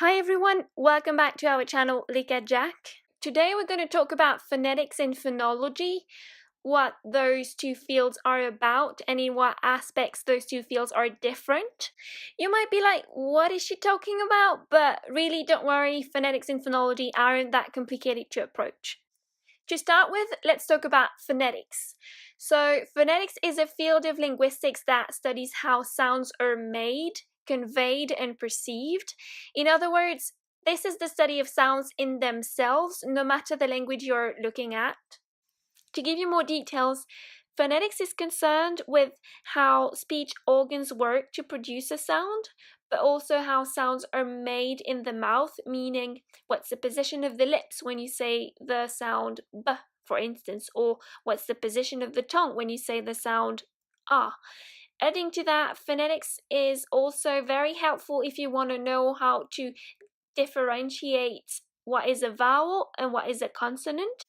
Hi everyone, welcome back to our channel Les Cajack. Today we're going to talk about phonetics and phonology, what those two fields are about, and in what aspects those two fields are different. You might be like, what is she talking about? But really, don't worry, phonetics and phonology aren't that complicated to approach. To start with, let's talk about phonetics. So, phonetics is a field of linguistics that studies how sounds are made, conveyed, and perceived. In other words, this is the study of sounds in themselves, no matter the language you're looking at. To give you more details, phonetics is concerned with how speech organs work to produce a sound, but also how sounds are made in the mouth, meaning what's the position of the lips when you say the sound b, for instance, or what's the position of the tongue when you say the sound ah. Adding to that, phonetics is also very helpful if you want to know how to differentiate what is a vowel and what is a consonant.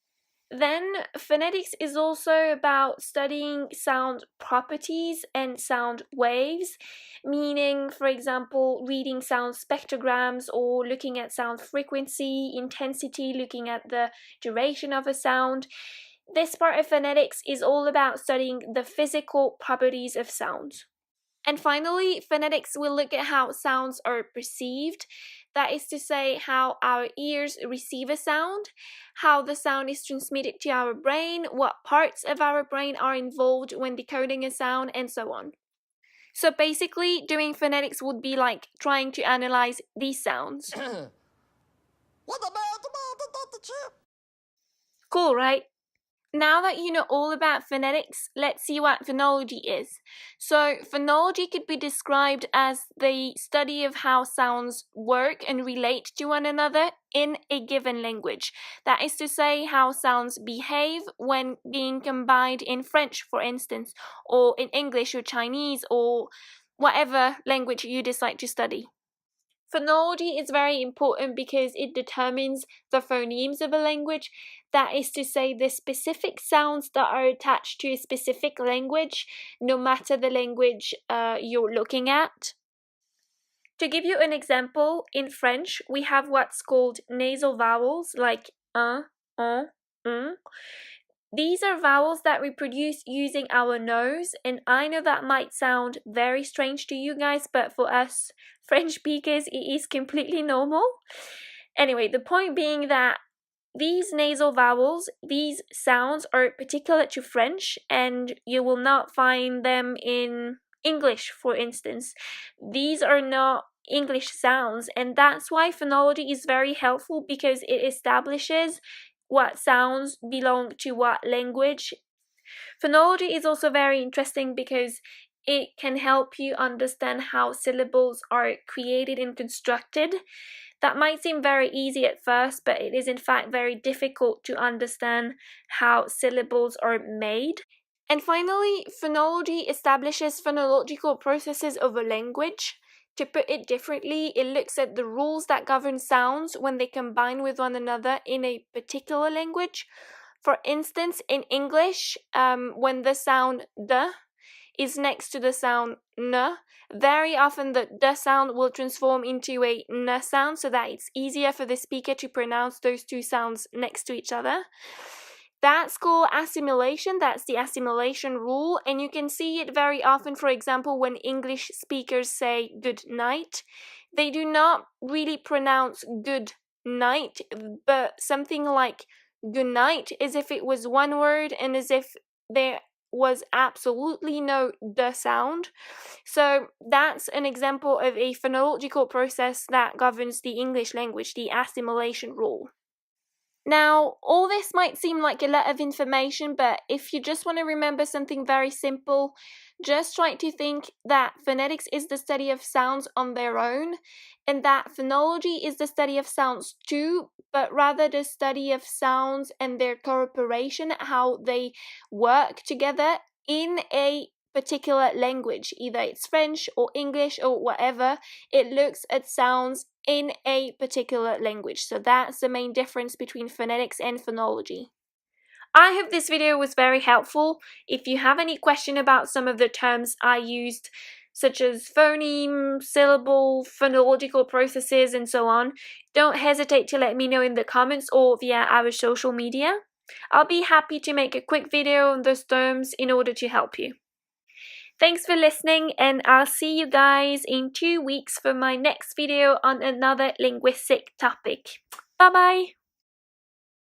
Then, phonetics is also about studying sound properties and sound waves, meaning, for example, reading sound spectrograms or looking at sound frequency, intensity, looking at the duration of a sound. This part of phonetics is all about studying the physical properties of sounds. And finally, phonetics will look at how sounds are perceived. That is to say, how our ears receive a sound, how the sound is transmitted to our brain, what parts of our brain are involved when decoding a sound, and so on. So basically, doing phonetics would be like trying to analyze these sounds. What about the chip? Cool, right? Now that you know all about phonetics, let's see what phonology is. So, phonology could be described as the study of how sounds work and relate to one another in a given language. That is to say, how sounds behave when being combined in French, for instance, or in English or Chinese, or whatever language you decide to study. Phonology is very important because it determines the phonemes of a language, that is to say, the specific sounds that are attached to a specific language, no matter the language you're looking at. To give you an example, in French, we have what's called nasal vowels, like un, un. These are vowels that we produce using our nose, and I know that might sound very strange to you guys, but for us French speakers, it is completely normal. Anyway, the point being that these nasal vowels, these sounds are particular to French, and you will not find them in English, for instance. These are not English sounds, and that's why phonology is very helpful because it establishes what sounds belong to what language. Phonology is also very interesting because it can help you understand how syllables are created and constructed. That might seem very easy at first, but it is in fact very difficult to understand how syllables are made. And finally, phonology establishes phonological processes of a language. To put it differently, it looks at the rules that govern sounds when they combine with one another in a particular language. For instance, in English, when the sound d is next to the sound n, very often the d sound will transform into a n sound so that it's easier for the speaker to pronounce those two sounds next to each other. That's called assimilation, that's the assimilation rule, and you can see it very often, for example, when English speakers say good night. They do not really pronounce good night, but something like good night as if it was one word and as if there was absolutely no the sound. So that's an example of a phonological process that governs the English language, the assimilation rule. Now, all this might seem like a lot of information, but if you just want to remember something very simple, just try to think that phonetics is the study of sounds on their own, and that phonology is the study of sounds too, but rather the study of sounds and their cooperation, how they work together in a particular language, either it's French or English or whatever. It looks at sounds in a particular language. So that's the main difference between phonetics and phonology. I hope this video was very helpful. If you have any question about some of the terms I used, such as phoneme, syllable, phonological processes, and so on, don't hesitate to let me know in the comments or via our social media. I'll be happy to make a quick video on those terms in order to help you. Thanks for listening, and I'll see you guys in 2 weeks for my next video on another linguistic topic. Bye bye!